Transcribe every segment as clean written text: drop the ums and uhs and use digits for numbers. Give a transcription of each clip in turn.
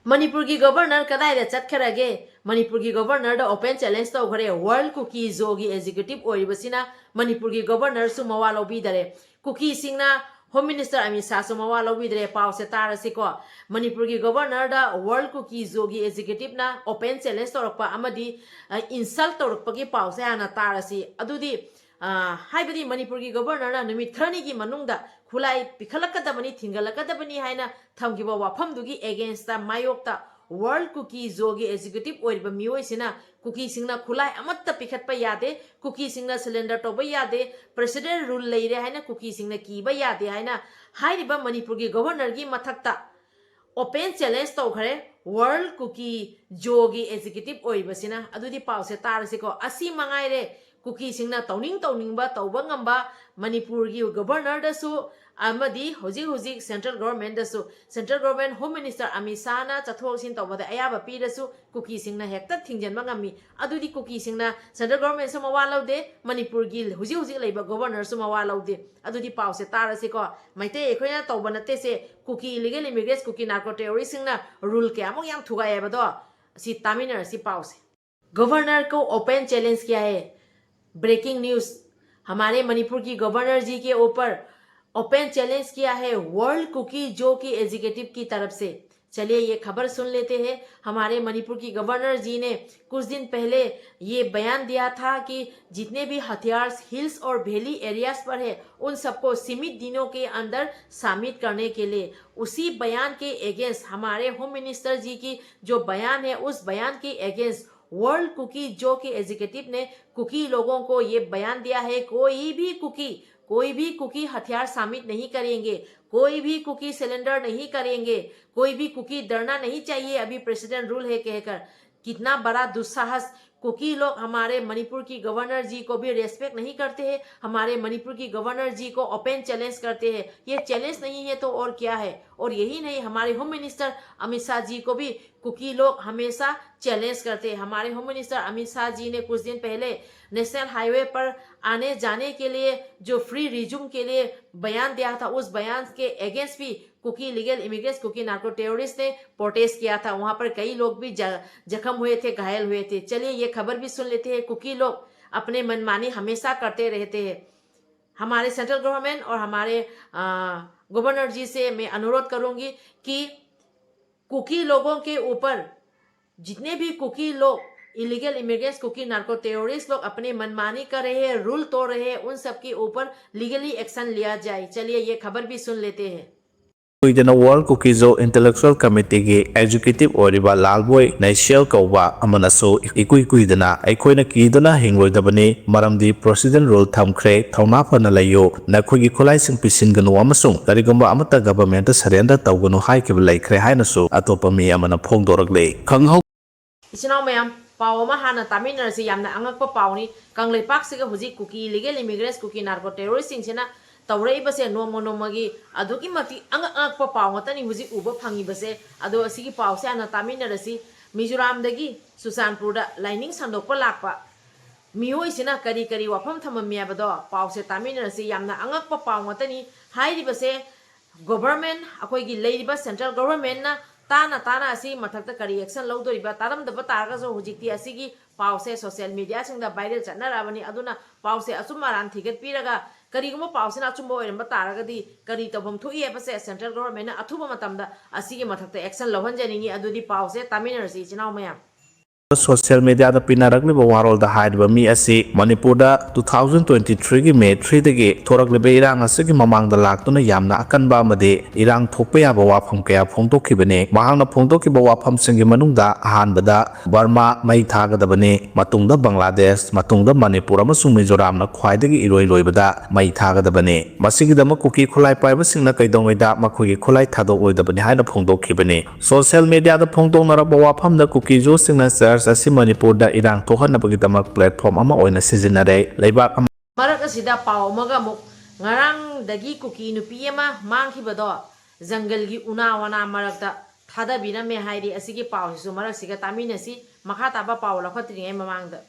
Manipur ki governor kadai da chatkarage Manipur ki governor da open challenge to khare world kuki zogi executive oibasina Manipur ki governor su mawalo bidare kuki singna home minister Amit Shah su mawalo bidare pau se tarasi ko Manipur ki governor da world kuki zogi executive na open challenge to rakpa amadi insult to rakpa ki pau se ana tarasi adudi haibadi Manipur ki governor na numit kharani ki manungda Khutlai pikhatpa thingalakadabani haina thamgiba wafamdugi against the mayokta world kuki zogi executive oirba mioi sina kuki singna Khutlai amatta pikhatpa yade kuki singna cylinder toba yade president rule leire haina kuki singna kiba yade haina hairiba Manipur ki governor gi mathakta open challenge to khare world kuki zogi executive oirba sina adudi pause tarasiko asi mangaire kuki singna tawning ba tawba ngamba Manipur ki governor da su amadi hoji central government da su central government home minister Amit Shah na chathok sin tawba da ayaba pi da su kuki singna hekta thingjan ba ngami adudi kuki singna central government su mawala de Manipur ki hoji leiba governor su mawala de adudi pause tarasi ko maite ekhoina tawba nate se kuki illegal immigrants kuki narco terrorist singna rule ke amok yam thuga yeba do si taminer si pause governor को open challenge किया है breaking news हमारे मणिपुर की governor जी के ऊपर open challenge किया है world cookie जो की एग्जीक्यूटिव की तरफ से चलिए ये खबर सुन लेते हैं हमारे मणिपुर की गवर्नर जी ने कुछ दिन पहले ये बयान दिया था कि जितने भी हथियार हिल्स और वैली एरियाज पर है उन सबको सीमित दिनों के अंदर शामिल करने के लिए उसी बयान के अगेंस्ट हमारे होम मिनिस्टर जी की जो बयान है उस बयान के अगेंस्ट वर्ल्ड कुकी जो के एग्जीक्यूटिव ने कुकी लोगों को ये बयान दिया है कोई भी कुकी हथियार शामिल नहीं करेंगे कोई भी कुकी सिलेंडर नहीं करेंगे कोई भी कुकी डरना नहीं चाहिए अभी प्रेसिडेंट रूल है कहकर कितना बड़ा दुस्साहस कुकी लोग हमारे मणिपुर की गवर्नर जी को भी रेस्पेक्ट नहीं करते हैं हमारे मणिपुर की गवर्नर जी को ओपन चैलेंज करते हैं ये चैलेंज नहीं है तो और क्या है और यही नहीं हमारे होम मिनिस्टर अमित शाह जी को भी कुकी लोग हमेशा चैलेंज करते हैं हमारे होम मिनिस्टर अमित शाह जी ने कुछ दिन पहले नेशनल हाईवे पर आने जाने के लिए जो फ्री रिज्यूम के लिए बयान दिया था उस बयान के अगेंस्ट भी Kuki legal immigrants Kuki narco terrorist ने प्रोटेस्ट किया था वहां पर कई लोग भी जख्म हुए थे घायल हुए थे चलिए ये खबर भी सुन लेते हैं कुकी लोग अपने मनमानी हमेशा करते रहते हैं हमारे सेंट्रल गवर्नमेंट और हमारे गवर्नर जी से मैं अनुरोध करूंगी कि कुकी लोगों के ऊपर जितने भी कुकी लोग illegal immigrants Kuki narco terrorist लोग अपने मनमानी कर रहे हैं रूल तोड़ रहे हैं उन सब के ऊपर लीगली एक्शन लिया जाए चलिए ये खबर भी सुन लेते हैं Kuidana World Kukizo Intellectual Committee gi Executive Oriba Lalboy National Kauba Amanaso Ikuidana Aikoina Kidana Hingoidabani Maramdi President Rule Thamkre Thauna Panalayo Nakugi Khutlai Sing Pisinganu Amasung Tarigamba Amata Government Surrender Tawganu Haikable Kre Hainasu Atopami Amana Pongdoragle Kangho Ichinaw mayam pao ma hana taminner si yamna angakpa pao ni kanglai pak siga huji kuki illegal immigrants kuki narco terrorists sing tawrei base nomonomagi aduki mati angakpa pao ngata ni huji uba phangi base adu asigi pao se ana taminner si Mizoram dagi Susanpur da lining sandokpa lakpa mioi sina kari wafam thamamya bado pao se taminner si yamna angakpa pao ngata ni hairi base government akoi gi leiba central government na ताना असी मथक्ता करी action लौदोरिबा तारमदबा तारगासो हुजिक्ति असिगी पाउसे social media सिंगदा viral चन्नराबनी अदुना पाउसे अचुमारान थिगत पिरगा करीगुम पाउसे अचुम ओइरम तारगदी करी तबम Thuy एबसे central government अथुबा मतमदा असिगी मथक्ता action लौहनजनिंगी अदुदी पाउसे तामिनरसी Chenab मया Social media da pinarakli ba warol da haid ba mi asi Manipur da 2023 gi May 3 dagi thorakli ba irang asigi mamang da laktuna yamna akan ba made irang thokpa ya ba wafam kaya phongtok khibane mahang na phongtok ki ba wafam singi manung da ahan bada Burma mai thaga da bane matung da Bangladesh matung da Manipur amasung Mizoram na khwai dagi iroi loi bada mai thaga da bane masigi da ma kuki Khutlai pai ba singna kaidong da makhugi Khutlai thado oi da bane haina phongtok khibane social media da phongtok na ba wafam da kuki jo singna Asi Manipur da irang tohan na bagitamak platform ama oina sizinare leibak marak asida pao maga muk ngarang dagi kuki nupi ama mangkhibado jungle gi una wana marakta thada bina me hairi asigi pao su marak siga taminasi makha taba pao lakhatri ngai mamangda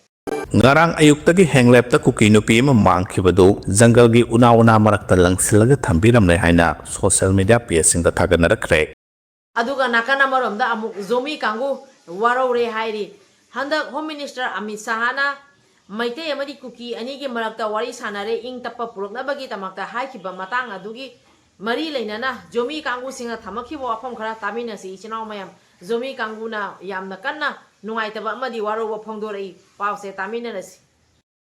ngarang ayukta gi henglep ta kuki nupi ama mangkhibado jungle gi una marakta langsilaga thambiram le haina social media page sing da thagana rakre aduga nakana maromda amuk zomi kangu warore hairi handak home minister Amit Shahana maite amadi kuki ani gi marakta wari sanare ing tappa purukna bagi tamakta haikiba matang adugi mari leinana zomi kangu singa thamakhibo afam khara tamina si chinau mayam zomi kangu na yamna kanna nungaitaba amadi waroba phongdorei pause tamina rasi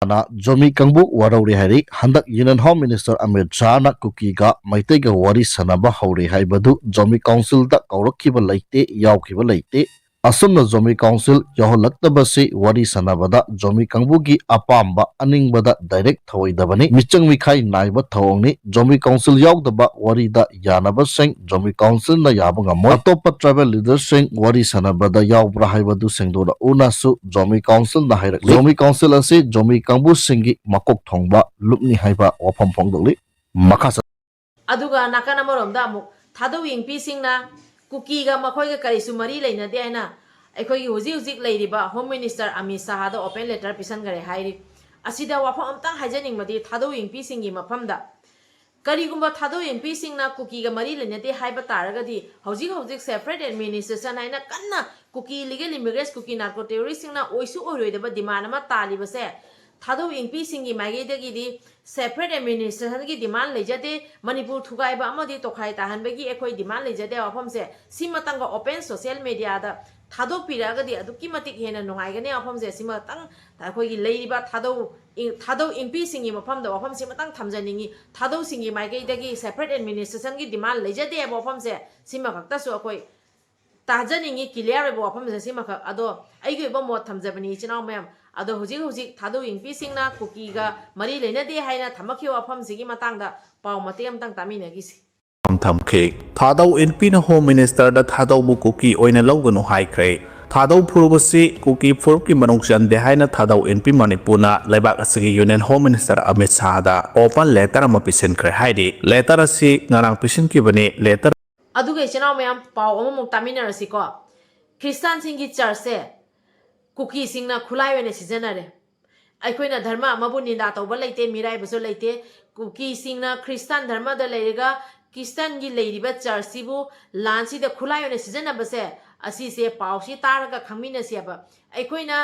na Zomi Kangbu warauri hari handak Union Home Minister Amit Shah na kuki ga maite ga wari sanaba hauri hai badu Zomi Council da kaurakhiba laite yaukhiba laite asumna Zomi Council yaholaktabasi wari sanabada Zomi Kangbu gi apamba aningbada direct thawaidabani michang mikhai naiba thawongni Zomi Council yaudaba wari da yanaba seng Zomi Council na yabanga moi atopa tribal leaders seng wari sanabada yaubra haibadu sengdora unasu Zomi Council na hairak Zomi Council ase Zomi Kangbu singi makok thongba lupni haiba wafam phongdoli makasa aduga nakana maromda amuk thado ingpi singna kuki ga makhoi ga karisu mari leina de aina akhoi huji huji leiriba home minister Amit Shah da open letter pisan gare hairi asida wafam amtang hajaning madi thado ingpi singi mafamda karigumba thado ingpi singna kuki ga mari leina de haiba taragadi huji separate administration haina kanna kuki legal immigrants kuki narco terrorist singna oisu oroidaba demand ama taliba se thado ingpi singi magi dagi di separate administration ki demand lejade manipur thugai ba amadi tokhai tahan bagi ekhoi demand lejade wafam se simatang open social media da thado piraga di aduki matik hena nungai gane wafam se simatang ekhoi gi leiriba thado ingpi singi mafam da wafam simatang thamjaningi thado singi magi dagi separate administration ki demand lejade wafam se simakakta su ekhoi tajaningi clear ba wafam se simakak ado aigi ba mo thamjabani chinau mayam ado huji thado ingpi singna kuki ga mari leina de haina thamakhi wafam sigi matangda pau mate amtang tamina gisi thamkhe thadau NP na Home Minister da thadau bu kuki oina loganu haikhary thadau phurubasi kuki phurki manungchan de haina thadau NP Manipurna lebak asigi Union Home Minister Amit Shah da open letter ma pisen khre haidi letter asi ngarang pisin ki bani letter aduga chinau mayam pau amuk tamina rasiko Christian singi church se kuki singna khulai wene seasonare aikoina dharma amabu ninda tawba laite mirai baso laite kuki singna Christian dharma da leirega Christian gi leiriba church sibu lansi da khulai wene seasona base asi se pausi taraga khangmina siaba aikoina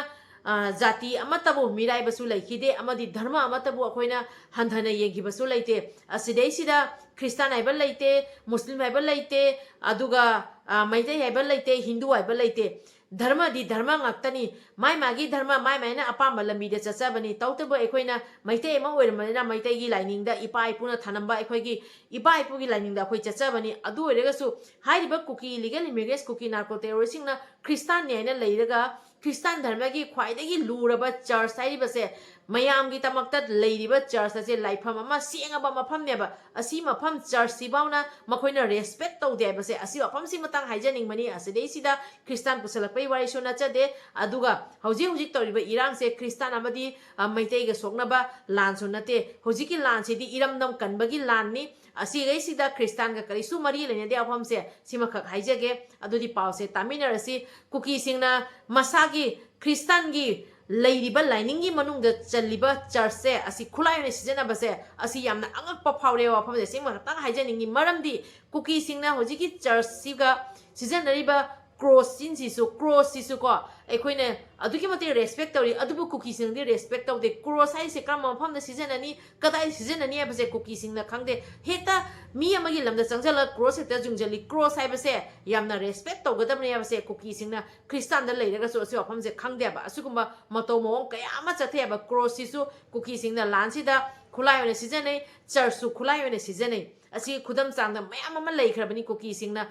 jati amatabu mirai basu laikide amadi dharma amatabu akoina hanthana yengi basu laite asidai sida Christian aiba laite Muslim aiba laite aduga maite aiba laite Hindu aiba laite dharma di dharma ngaktani mai magi dharma mai mai na apa malami de chachabani tautabo ekhoi maite ma oirmana maite gi lining da ipa ipuna thanamba ekhoi gi ipa ipu gi lining da ekhoi chachabani adu oiregasu hairiba kuki illegal immigrants kuki narco terrorist na Christian ne na leiraga Christian dharma gi khwaidagi luraba church hairiba se mayam gi tamakta leiriba church ase laifam ama siengaba mafam neba asi mafam church sibauna makoina respect tawde ba se asi mafam si matang haijaning mani asidei sida Christian pusalapai wari so nachade aduga hauji toriba irang se Christian amadi maitei ga soknaba lan so nate hauji ki lan se di iram nam kanbagi lan ni asi gai sida Christian ga karisu mari lene de afam se simakak haijage adudi pause tamina rasi kuki singna masagi Christian gi leiriba lining gi manung da chaliba church se asi khulai ne season base asi yamna angak pa phawre wa pham de singma tang haijaning gi maramdi kuki singna hoji ki church siga season riba cross sin sisu cross sisu ko ekhoi aduki mate respect tori adubu kuki sing di respect of the cross hai se kam pham da season ani kadai season ani abase kuki sing na khangde heta mi amagi lamda changjala cross heta jungjali cross hai base yamna respect to gadamne abase kuki sing na Christian da leiraga so so pham se khangde ba asugumba mato mo kaya ama chathe ba cross sisu kuki sing na lansi da khulai ne season ai church su khulai ne season ai asi khudam changda mayam ama leikrabani kuki sing na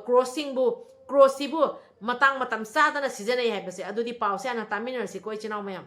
crossing bu crossibu matang matam sadana season ai haibase adudi pause ana taminer si koi chinau mayam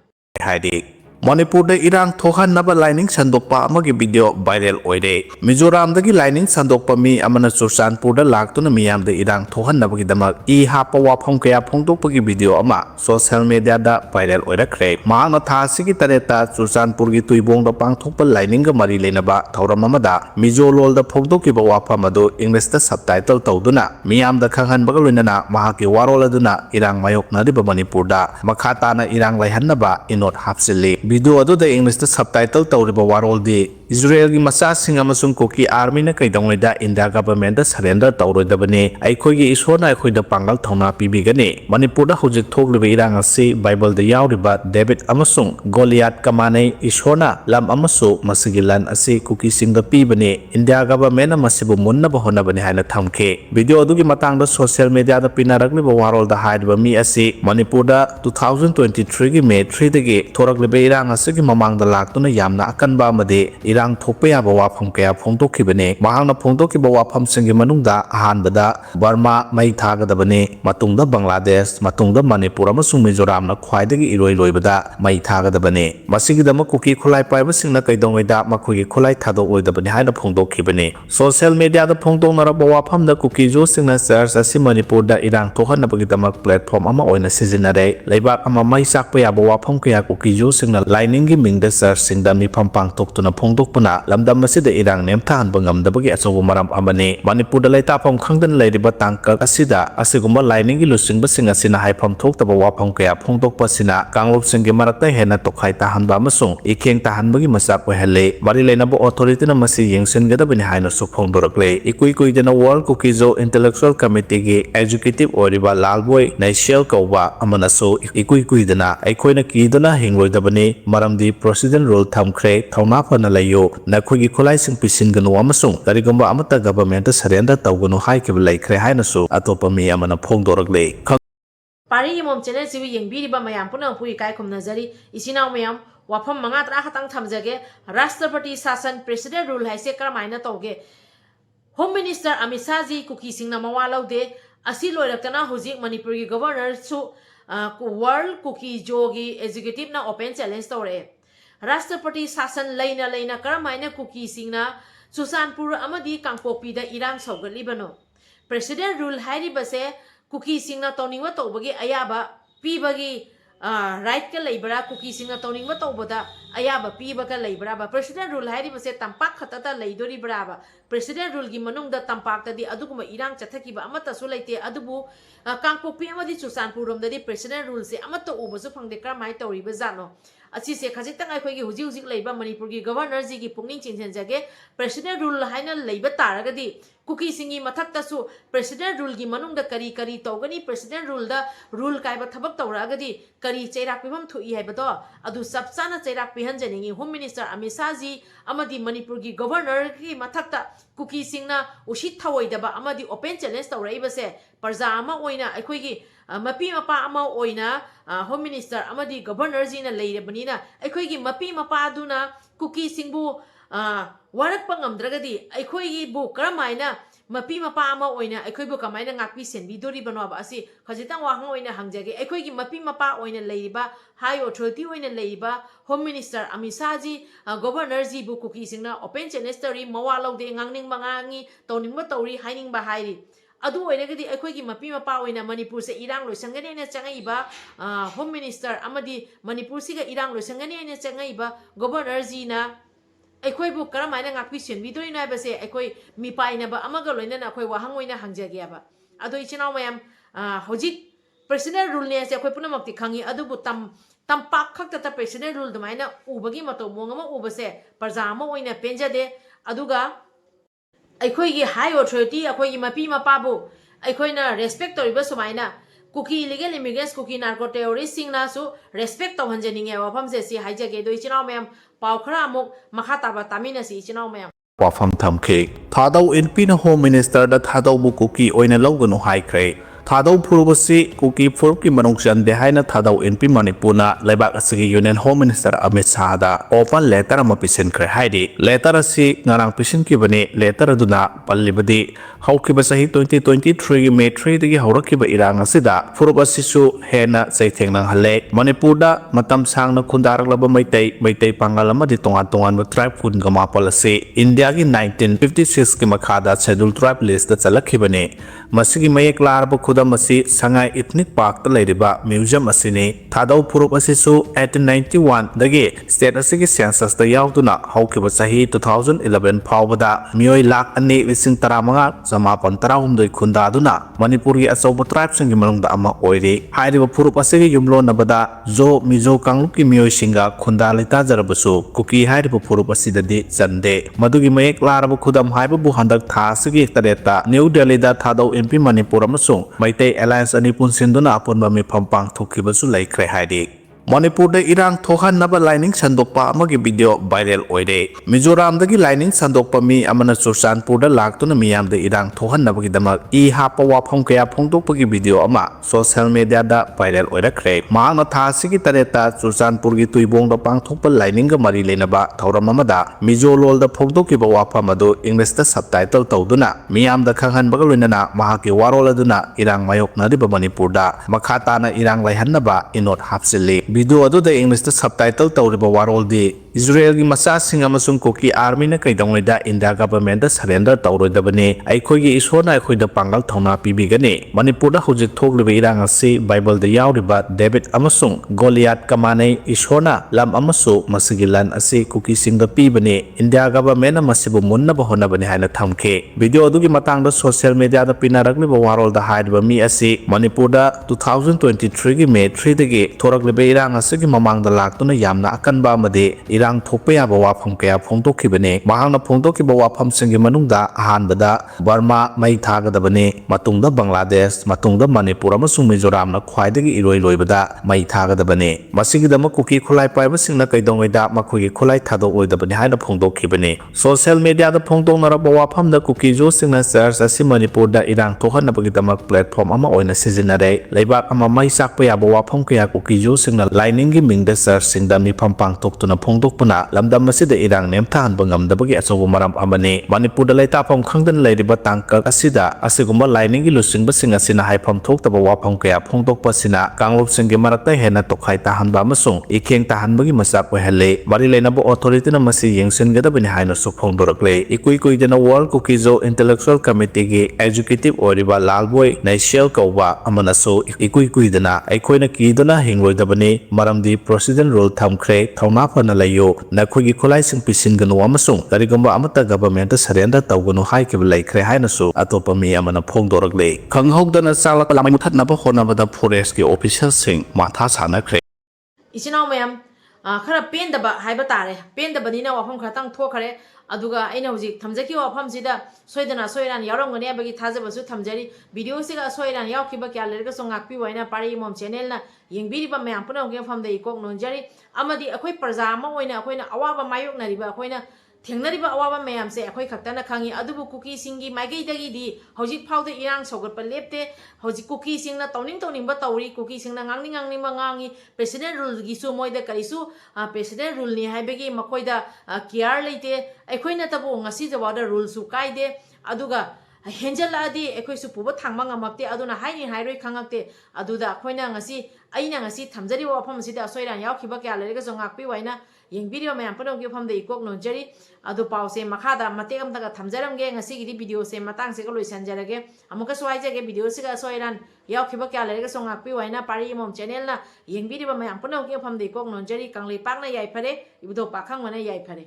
haidi Manipur da irang thohan naba lining sandokpa amagi video viral oire Mizoram dagi lining sandokpa mi amana Churchanpur da laktuna miyam da irang thohan nabagi damak I hapa wafam kaya phongdokpa gi video ama social media da viral oira khre maangna tha sigi tareta Churchanpur gi tuibong da pangthokpa lining ga mari lenaba thauram amada Mizo lol da phongdokki ba wafam adu English da subtitle tawduna miyam da khanghan baga loinana mahaki warol aduna irang mayokna riba Manipur da makhata na irang laihannaba inot hapsili video adu da English da subtitle tawriba warol di Israelgi masasing amasung kuki army na kaidongida India government da surrender tauroidabane aikhoigi isona aikhoida pangal thona pibigani Manipur da hojik thokliba irang asi Bible da yauriba David amasung Goliath kamane isona lam amasu masigilan asi kuki singda pibane India government na masibu munna bahona bani haina thamke video adugi matang da social media da pinarakliba warol da haidba mi asi Manipur da 2023 gi May 3 dagi thorakliba irang asi gi mamang da laktuna yamna akanba amade irang thokpa yaba wafam kaya phongdokhibane mahangna phongdokhiba wafam singi manungda ahanbada Burma mai thagadabane matungda Bangladesh matungda Manipur amasung Mizoram na khwaidagi iroi loibada mai thagadabane masigidama kuki khulai paiba singna kaidongaida makhogi khulai thadok oidabane haina phongdokhibane social media da phongdoknaraba wafam da kuki jo singna church asi Manipur da irang thohanabagi damak platform ama oina sizinare leibak ama mai sakpa yaba wafam kaya kuki jo singna lining mingda church singda mifam pangtoktuna phongdokpuna lamdam masida irang nemthan bangamdabagi achobu maram amane Manipur da laitapam khangdan leiriba tangkak asida asiguma lining gi lusingba singa sina haifam thoktaba wafam kaya phongdokpa sina kanglop singi marakta hena tokhai tahanba amasung ikheng tahanbagi masak ohale mari leinaba authority na masi yengsengadabani haina su phongdorakle ikuidana World Kukizo Intellectual Committee gi executive oriba Lalboy Naishel kauba amanaso ikuidana aikhoina kidana hingloidabani maramdi president rule thamkhre thauna phana layo nakhogi khulai sing pisinganu amasung karigamba amata government surrender tawganu haikib laikhre hainasu atopa mi amana phongdorakle Pari mom channel siwi yengbiriba mayam puna pui kai khumnajari isinaw mayam wafam manga tra khatang thamjage Rashtrapati Shasan President Rule haise karamaina tawge Home Minister Amit Shah ji kuki singna mawalaude asi loiraktana hojik Manipur gi governor su World Kuki Jogi executive na open challenge tawre Rashtrapati Shasan leina karamaina kuki singna Susanpur amadi Kangpopi da irang saugalibano President Rule hairi base kuki singna tawningwa tawbagi ayaba pibagi right ka leibara kuki singna tawningwa tawbada ayaba pibaga leibara ba President Rule hairi base tampak khatata leidori braba President Rule gi manungda tampak tadi aduguma irang chathakiba amata su leite adubu Kangpopi amadi Susanpur romdadi President Rule se amata ubasu phangde kramai tawriba jano Asise khajitang aikhoigi hujik leiba Manipur gi governor ji gi pungning chingchenjage President Rule haina leiba taragadi kuki singi mathakta su President Rule gi manungda kari tawgani President Rule da rule kaiba thabak tawragadi kari cheirak pibam thui haibado adu sabchana cheirak pihanjaningi Home Minister Amit Shah ji amadi Manipur gi governor gi mathakta kuki singna ushit thawoidaba amadi open challenge tawraibase parja ama oina aikhoigi mapi mapa ama oina Home Minister amadi governor ji na leirebanina aikhoigi mapi mapa aduna kuki singbu warakpa ngamdragadi aikhoigi bu karamaina mapi mapa ama oina aikhoibu kamaina ngakpi senbidori banwa asi khajitang wahang oina hangjage aikhoigi mapi mapa oina leiba high authority oina leiba Home Minister Amit Shah ji governor ji bu kuki singna open challenge tari mawalaude ngangning mangangi tawningba tawri hainingba hairi adu oinagadi aikhoigi mapi mapa oina Manipur se irang loisangani na changaiba Home Minister amadi Manipur siga irang loisangani na changaiba governor ji na aikhoibu karamaina ngakpi senbidori na base aikoi mipaina ba amaga loina na akhoi wahang oina hangjage aba adu ichinaw mayam hojik President Rule ne se akhoi punamakti khangi adubu tampak khakta ta President Rule dumaina ubagi mato mongama ubase parjama oina penjade aduga aikhoigi high authority aikhoigi mapi mapabu aikhoina respect toriba sumaina kuki illegal immigrants kuki narco terrorists singna su respect tawhanjaninge wafam se si haijage do ichinaw mayam paw khara amuk makha taba tamina si ichinaw mayam wafam thamke thadau NP na Home Minister da thadau bu kuki oina lawganu haikhre thadau phurubasi kuki phurub ki manung chande haina thadau NP Manipur na leibak asigi Union Home Minister Amit Shah da open letter ama pisin khre haidi letter asi ngarang pisin ki bani letter aduna pallibadi haukiba sahi 2023 gi May 3 dagi haurakkiba irang asida phurub asisu hena chaithengnang hale Manipur da matam sangna khundaraklaba maitai pangal amadi tongan tribe kun gama policy India gi 1956 ki makhada schedule tribe list da chalakhibane ꯃꯁꯤꯒꯤ ꯃꯌꯦꯛ ꯂꯥꯔꯕ ꯈꯨꯗꯝ ꯑꯁꯤ ꯁꯉꯥꯏ ethnic ꯄꯥꯔꯛꯇ ꯂꯩꯔꯤꯕ museum ꯑꯁꯤꯅꯤ ꯊꯥꯗꯧ ꯐꯨꯔꯨꯞ ꯑꯁꯤꯁꯨ 1891 ꯗꯒꯤ state ꯑꯁꯤꯒꯤ ꯁꯦꯟꯁꯁꯇ ꯌꯥꯎꯗꯨꯅ ꯍꯧꯈꯤꯕ ꯆꯍꯤ 2011 ꯐꯥꯎꯕꯗ ꯃꯤꯑꯣꯏ 2,2,19,918 ꯈꯨꯟꯗꯥꯗꯨꯅ ꯃꯅꯤꯄꯨꯔꯒꯤ ꯑꯆꯧꯕ ꯇ꯭ꯔꯥꯏꯕꯁꯤꯡꯒꯤ ꯃꯅꯨꯡꯗ ꯑꯃ ꯑꯣꯏꯔꯤ ꯍꯥꯏꯔꯤꯕ ꯐꯨꯔꯨꯞ ꯑꯁꯤꯒꯤ ꯌꯨꯝꯂꯣꯟꯅꯕꯗ ꯖꯣ ꯃꯤꯖꯣ ꯀꯥꯡꯂꯨꯞꯀꯤ ꯃꯤꯑꯣꯏꯁꯤꯡꯒ ꯈꯨꯟꯗꯥ ꯂꯩꯇꯥꯖꯔꯕꯁꯨ ꯀꯨꯀꯤ ꯍꯥꯏꯔꯤꯕ ꯐꯨꯔꯨꯞ ꯑꯁꯤꯗꯗꯤ ꯆꯟꯗꯦ ꯃꯗꯨꯒꯤ ꯃꯌꯦꯛ ꯂꯥꯔꯕ ꯈꯨꯗꯝ ꯍꯥꯏꯕꯕꯨ ꯍꯟꯗꯛ ꯊꯥ ꯑꯁꯤꯒꯤ 7ꯇ ꯅ꯭ꯌꯨ ꯗꯦꯜꯂꯤꯗ ꯊꯥꯗꯧ MP ꯃꯅꯤꯄꯨꯔ ꯑꯃꯁꯨꯡ ꯃꯩꯇꯩ ꯑꯦꯂꯥꯏꯟꯁ ꯑꯅꯤ ꯄꯨꯟꯁꯤꯟꯗꯨꯅ ꯑꯄꯨꯟꯕ ꯃꯤꯐꯝ ꯄꯥꯡꯊꯣꯛꯈꯤꯕꯁꯨ ꯂꯩꯈ꯭ꯔꯦ ꯍꯥꯏꯔꯤ ꯃꯅꯤꯄꯨꯔꯗ ꯏꯔꯥꯡ ꯊꯣꯛꯍꯟꯅꯕ ꯂꯥꯏꯅꯤꯡ ꯁꯟꯗꯣꯛꯄ ꯑꯃꯒꯤ ꯚꯤꯗꯤꯑꯣ ꯚꯥꯏꯔꯦꯜ ꯑꯣꯏꯔꯦ ꯃꯤꯖꯣꯔꯥꯝꯗꯒꯤ ꯂꯥꯏꯅꯤꯡ ꯁꯟꯗꯣꯛꯄ ꯃꯤ ꯑꯃꯅ ꯆꯨꯔꯆꯥꯟꯄꯨꯔꯗ ꯂꯥꯛꯇꯨꯅ ꯃꯤꯌꯥꯝꯗ ꯏꯔꯥꯡ ꯊꯣꯛꯍꯟꯅꯕꯒꯤꯗꯃꯛ ꯍꯥꯞꯄ ꯋꯥꯐꯝ ꯀꯌꯥ ꯐꯣꯡꯗꯣꯛꯄꯒꯤ ꯚꯤꯗꯤꯑꯣ ꯑꯃ ꯁꯣꯁꯤꯌꯦꯜ ꯃꯤꯗꯤꯌꯥꯗ ꯚꯥꯏꯔꯦꯜ ꯑꯣꯏꯔꯛꯈ꯭रे ꯃꯍꯥꯛꯅ ꯊꯥ ꯑꯁꯤꯒꯤ 7ꯇ ꯆꯨꯔꯆꯥꯟꯄꯨꯔꯒꯤ ꯇꯨꯏꯕꯣꯡꯗ ꯄꯥꯡꯊꯣꯛꯄ ꯂꯥꯏꯅꯤꯡꯒ ꯃꯔꯤ ꯂꯩꯅꯕ ꯊꯧꯔꯝ ꯑꯃꯗ ꯃꯤꯖꯣ ꯂꯣꯜꯗ ꯐꯣꯡꯗꯣꯛꯈꯤꯕ ꯋꯥꯐꯝ ꯑꯗꯨ ꯏꯪꯂꯤꯁꯇ ꯁꯕꯇꯥꯏꯇꯜ ꯇꯧꯗꯨꯅ ꯃꯤꯌꯥꯝꯗ ꯈꯪꯍꯟꯕꯒ ꯂꯣꯏꯅꯅ ꯃꯍꯥꯛꯀꯤ ꯋꯥꯔꯣꯜ ꯑꯗꯨꯅ ꯏꯔꯥꯡ ꯃꯥꯌꯣꯛꯅꯔꯤꯕ ꯃꯅꯤꯄꯨꯔꯗ ꯃꯈꯥ ꯇꯥꯅ ꯏꯔꯥꯡ ꯂꯩꯍꯟꯅꯕ ꯏꯅꯣꯠ ꯍꯥꯞꯆꯤꯜꯂꯤ ꯚꯤꯗꯤꯑꯣ ꯑꯗꯨꯗ ꯏꯪꯂꯤꯁꯇ ꯁꯕꯇꯥꯏꯇꯜ ꯇꯧꯔꯤꯕ ꯋꯥꯔꯣꯜꯗꯤ ꯏꯖꯔꯦꯜꯒꯤ ꯃꯆꯥꯁꯤꯡ ꯑꯃꯁꯨꯡ ꯀꯨꯀꯤ ꯑꯥꯔꯃꯤꯅ ꯀꯩꯗꯧꯉꯩꯗ ꯏꯟꯗꯤꯌꯥ ꯒꯚꯔꯟꯃꯦꯟꯇ ꯁꯔꯦꯟꯗꯔ ꯇꯧꯔꯣꯏꯗꯕꯅꯤ ꯑꯩꯈꯣꯏꯒꯤ ꯏꯁꯣꯔꯅ ꯑꯩꯈꯣꯏꯗ ꯄꯥꯡꯒꯜ ꯊꯧꯅꯥ ꯄꯤꯕꯤꯒꯅꯤ ꯃꯅꯤꯄꯨꯔꯗ ꯍꯧꯖꯤꯛ ꯊꯣꯛꯂꯤꯕ ꯏꯔꯥꯡ ꯑꯁꯤ ꯕꯥꯏꯕꯜꯗ ꯌꯥꯎꯔꯤꯕ ꯗꯦꯕꯤꯠ ꯑꯃꯁꯨꯡ ꯒꯣꯂꯤꯌꯥꯠꯀ ꯃꯥꯟꯅꯩ ꯏꯁꯣꯔꯅ ꯂꯝ ꯑꯃꯁꯨꯡ ꯃꯁꯤꯒꯤ ꯂꯟ ꯑꯁꯤ ꯀꯨꯀꯤꯁꯤꯡꯗ ꯄꯤꯕꯅꯤ ꯏꯟꯗꯤꯌꯥ ꯒꯚꯔꯟꯃꯦꯟꯇꯅ ꯃꯁꯤꯕꯨ ꯃꯨꯟꯅꯕ ꯍꯣꯠꯅꯕꯅꯤ ꯍꯥꯏꯅ ꯊꯝꯈꯤ ꯚꯤꯗꯤꯑꯣ ꯑꯗꯨꯒꯤ ꯃꯇꯥꯡꯗ ꯁꯣꯁꯤꯌꯦꯜ ꯃꯤꯗꯤꯌꯥꯗ ꯄꯤꯅꯔꯛꯂꯤꯕ ꯋꯥꯔꯣꯜꯗ ꯍꯥꯏꯔꯤꯕ ꯃꯤ ꯑꯁꯤ ꯃꯅꯤꯄꯨꯔꯗ 2023ꯒꯤ ꯃꯦ 3ꯗꯒꯤ ꯊꯣꯔꯛꯂꯤꯕ ꯏꯔꯥꯡ ꯑꯁꯤꯒꯤ ꯃꯃꯥꯡꯗ ꯂꯥꯛꯇꯨꯅ ꯌꯥꯝꯅ ꯑꯀꯟꯕ ꯑꯃꯗꯤ ꯏꯔꯥꯡ ꯊꯣꯛꯄ ꯌꯥꯕ ꯋꯥꯐꯝ ꯀꯌా ꯐꯣꯡꯗꯣꯛꯈꯤꯕꯅꯤ ꯃꯍꯥꯛꯅ ꯐꯣꯡꯗꯣꯛꯈꯤꯕ ꯋꯥꯐꯝꯁꯤꯡꯒꯤ ꯃꯅꯨꯡꯗ ꯑꯍꯥꯟꯕꯗ ꯕꯔꯃꯥ ꯃꯩ ꯊꯥꯒꯗꯕꯅꯤ ꯃꯇꯨꯡꯗ ꯕꯪꯒ꯭ꯂꯥꯗꯦꯁ ꯃꯇꯨꯡꯗ ꯃꯅꯤꯄꯨꯔ ꯑꯃꯁꯨꯡ ꯃꯤꯖꯣꯔꯥꯝꯅ ꯈ꯭ꯋꯥꯏꯗꯒꯤ ꯏꯔꯣꯏ ꯂꯣꯏꯕꯗ ꯃꯩ ꯊꯥꯒꯗꯕꯅꯤ ꯃꯁꯤꯒꯤꯗꯃꯛ ꯀꯨꯀꯤ ꯈꯨꯠꯂꯥꯏ ꯄꯥꯏꯕꯁꯤꯡꯅ ꯀꯩꯗꯧꯉꯩꯗ ꯃꯈꯣꯏꯒꯤ ꯈꯨꯠꯂꯥꯏ ꯊꯥꯗꯣꯛꯂꯣꯏꯗꯕꯅꯤ ꯍꯥꯏꯅ ꯐꯣꯡꯗꯣꯛꯈꯤꯕꯅꯤ ꯁꯣꯁꯤꯌꯦꯜ ꯃꯤꯗꯤꯌꯥꯗ ꯐꯣꯡꯗꯣꯛꯅꯔꯕ ꯋꯥꯐꯝꯗ ꯀꯨꯀꯤꯖꯣꯁꯤꯡꯅ ꯆꯔꯆ ꯑꯁꯤ ꯃꯅꯤꯄꯨꯔꯗ ꯏꯔꯥꯡ ꯊꯣꯛꯍꯟꯅꯕꯒꯤꯗꯃꯛ ꯄ꯭ꯂꯦꯠꯐꯣꯔꯝ ꯑꯃ ꯑꯣꯏꯅ ꯁꯤꯖꯤꯟꯅꯔꯦ ꯂꯩꯕꯥꯛ ꯑꯃ ꯃꯩ ꯆꯥꯛꯄ ꯌꯥꯕ ꯋꯥꯐꯝ ꯀꯌꯥ ꯀꯨꯀꯤꯖꯣꯁꯤꯡꯅ ꯂꯥꯏꯅꯤꯡꯒꯤ ꯃꯤꯡꯗ ꯆꯔꯆꯁꯤꯡꯗ ꯃꯤꯐꯝ ꯄꯥꯡꯊꯣꯛꯇꯨꯅ ꯐꯣꯡꯗꯣꯛꯄꯅ ꯂꯝꯗꯝ ꯑꯁꯤꯗ ꯏꯔꯥꯡ ꯅꯦꯝꯊꯍꯟꯕ ꯉꯝꯗꯕꯒꯤ ꯑꯆꯧꯕ ꯃꯔꯝ ꯑꯃꯅꯤ ꯃꯅꯤꯄꯨꯔꯗ ꯂꯩꯇꯥꯐꯝ ꯈꯪꯗꯅ ꯂꯩꯔꯤꯕ ꯇꯥꯡꯀꯛ ꯑꯁꯤꯗ ꯑꯁꯤꯒꯨꯝꯕ ꯂꯥꯏꯅꯤꯡꯒꯤ ꯂꯨꯆꯤꯡꯕꯁꯤꯡ ꯑꯁꯤꯅ ꯍꯥꯏꯐꯝ ꯊꯣꯛꯇꯕ ꯋꯥꯐꯝ ꯀꯌా ꯐꯣꯡꯗꯣꯛꯄ ꯑꯁꯤꯅ ꯀꯥꯡꯂꯨꯞꯁꯤꯡꯒꯤ ꯃꯔꯛꯇ ꯍꯦꯟꯅ ꯇꯣꯈꯥꯏ ꯇꯥꯍꯟꯕ ꯑꯃꯁꯨꯡ ꯏꯈꯦꯡ ꯇꯥꯍꯟꯕꯒꯤ ꯃꯆꯥꯛ ꯑꯣꯏꯍꯜꯂꯤ ꯃꯔꯤ ꯂꯩꯅꯕ ꯑꯣꯊꯣꯔꯤꯇꯤꯅ ꯃꯁꯤ ꯌꯦꯡꯁꯤꯟꯒꯗꯕꯅꯤ ꯍꯥꯏꯅꯁꯨ ꯐꯣꯡꯗꯣꯔꯛꯂꯤ ꯏꯀꯨꯏ ꯀꯨꯏꯗꯅ ꯋꯥꯔꯜ ꯀꯨꯀꯤꯖꯣ ꯏꯟꯇꯦꯂꯦꯛꯆꯨꯑꯦꯜ ꯀꯃꯤꯇꯤꯒꯤ ꯑꯦꯛꯖꯤꯀ꯭ꯌꯨꯇꯤꯕ ꯑꯣꯏꯔꯤꯕ ꯂꯥꯜꯕꯣꯏ ꯅꯩꯁꯦꯜ ꯀꯧꯕ ꯑꯃꯅꯁꯨ ꯏꯀꯨꯏ ꯀꯨꯏꯗꯅ ꯑꯩꯈꯣꯏꯅ ꯀꯤꯗꯨꯅ ꯍꯤꯡꯂꯣꯏꯗꯕꯅꯤ ꯃꯔꯝꯗꯤ ꯄ꯭ꯔꯣꯁꯤꯗꯦꯟ ꯔꯨꯜ ꯊꯝꯈ꯭ꯔꯦ ꯊꯧꯅꯥ ꯐꯅ ꯂꯩꯌꯨ ꯅꯈꯣꯏꯒꯤ ꯈꯨꯠꯂꯥꯏꯁꯤꯡ ꯄꯤꯁꯤꯟꯒꯅꯨ ꯑꯃꯁꯨꯡ ꯀꯔꯤꯒꯨꯝꯕ ꯑꯃꯠꯇ ꯒꯚꯔꯟꯃꯦꯟꯇ ꯁꯔꯦꯟꯗꯔ ꯇꯧꯒꯅꯨ ꯍꯥꯏꯈꯤꯕ ꯂꯩꯈ꯭ꯔꯦ ꯍꯥꯏꯅꯁꯨ ꯑꯇꯣꯞꯄ ꯃꯤ ꯑꯃꯅ ꯐꯣꯡꯗꯣꯔꯛꯂꯤ ꯈꯪꯍꯧꯗꯅ ꯆꯥꯛꯂꯛꯄ ꯂꯥꯃꯩ ꯃꯨꯊꯠꯅꯕ ꯍꯣꯠꯅꯕꯗ ꯐꯣꯔꯦꯁꯠꯀꯤ ꯑꯣꯐꯤꯁꯤꯌꯦꯜꯁꯤꯡ ꯃꯊꯥ ꯁꯥꯅꯈ꯭ꯔꯦ इचिनाव मैम खरा पेंदब हाइब तारे पेंदबनीना वाफम खतंग थोखरे अदुगा अइना हुजिक थमजकी वाफम सिदा सोइदना सोइरान यावरमगने बगी थाजबसु थमजरी वीडियो सिगा सोइरान यावखिबा क्या लेरगा सोंगाकपि वाइना पारी मोम चैनल ना यंगबिरिबा मैम पुनगे फमदे इकोक नोंजरी अमदि अखोय प्रजा अमा ओइना अखोयना अवाबा मायोकनरिबा अखोयना थेंनरिबा अवाबा मैम से अखोय खक्तना खंगी अदुबु कुकी सिंगी माइगैदगी दी हौजिक फाउदे इरांग सौगटपा लेप्ते हौजिक कुकी सिंगना तौनिंग तौरी कुकी सिंगना ngang ngangi president rule gi su moida karisu president rule ni haibegi makoida kiar leite aikoina tabu ngasi jawada rule su kaide aduga henjal adi ekoi su puba thangma ngamakte aduna haini hairoi khangakte aduda akoina ngasi aina ngasi thamjari wafam sida soiran yaukhiba kya lerega jongakpi waina yengbiri ma yampano gi famde ikok nonjari adu pause makhada mategam daga thamjaramge ngasi gi video se matang se ko loisanjarage amuka soaijage video se ga soiran yaukhiba kya lerega jongakpi waina pari mom channel na yengbiri ma yampano gi famde ikok nonjari kanglei pakna yai phare ibudo pakhang mana yai phare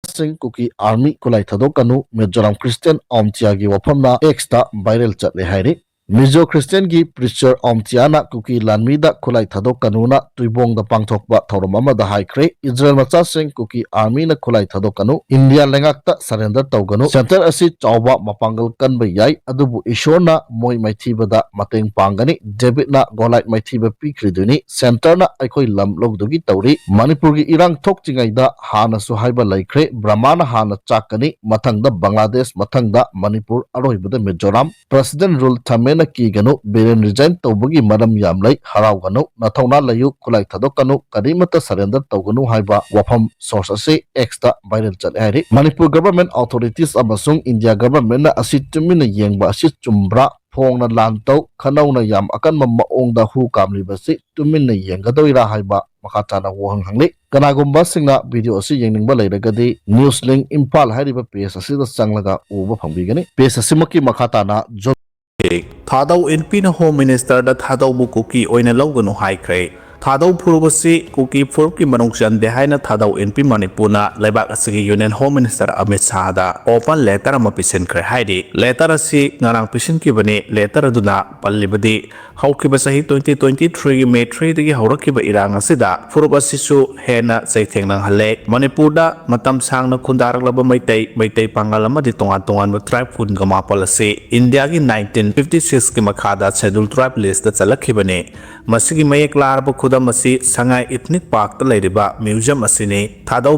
Singh Kuki army कुलाई थदोकनु Mizoram Christian ओमचियागी वफमना एक्सता viral चले हाइरे Mizo Christian की preacher ओमचियाना कुकी लानमीदा कुलाई थदोकनुना तुइबोंग द पांगथोकबा थौरममदा हाइख्रे इजराइल मचा सिंह कुकी आर्मी न कुलाई थदोकनु इंडिया लेंगाक्ता सरेंडर तौगनु सेंटर असि चावबा मपांगल कनबा याई अदुबु ईश्वरना मोय मैथीबदा मतेंग पांगनी डेबिटना गोलाइट मैथीबा पीख्रिदुनी सेंटरना अखोय लम लोगदुगी तौरी मणिपुर की इरांग थोकचिंगैदा हानसु हाइबा लैख्रे ब्रह्माना हाना चाकनी मथंगदा बांग्लादेश मथंगदा मणिपुर अरोहिबदा मिजोरम प्रेसिडेंट रूल थमेना कीगनु बेरेन रिजाइन तौबगी मरम यामलै हरावगनु नथौना लयु खुलाई थदोकनु करीमता सरेंडर तौगनु हाइबा वफम सोर्स असे एक्सता वायरल चले हाइरे मणिपुर गवर्नमेंट अथॉरिटीज अमसुंग इंडिया गवर्नमेंट असि तुमिना येंगबा असि चुम्ब्रा फोंगना लांतौ खनौना याम अकनबा मओंगदा हु कामलिबसि तुमिना येंगदोइरा हाइबा मखाताना वहंग हंगले कनागुम्बा सिंगना वीडियो असि येंगनिंगबा लैरगदि न्यूज लिंक इम्फाल हाइरिबा पेज असिदा चंगलगा उबा फंबिगनि पेज असिमकी मखाताना थादौ एनपीना होम मिनिस्टर दा थादौबु कुकी ओइना लौगनु हाइख्रे थादौ फुरुबसी कुकी फुरुब की मनुंग चंदे हाइना थादौ एनपी मणिपुरना लेबाक असगी union home minister Amit Shah दा ओपन लेटर अमा पिसिनख्रे हाइदि लेटर असि ngarang पिसिनकिबने लेटर अदुना पल्लिबदि हौकिबा सही 2023 की मे 3 दगी हौरकिबा इरांग असिदा फुरुब असिसु हेना चैथेंगनंग हले मणिपुरदा मतम सांगना खुंदारकलबा मैतै पांगल अमदि तोंगान तोंगान ट्राइब कुन गमापल असि इंडिया की 1956 की मखादा शेड्यूल ट्राइब लिस्ट दा चलखिबने मसिगी मयेक लारबा खुदम असि संगाई इथनिक पार्क ता लेरिबा म्यूजियम असिने थादौ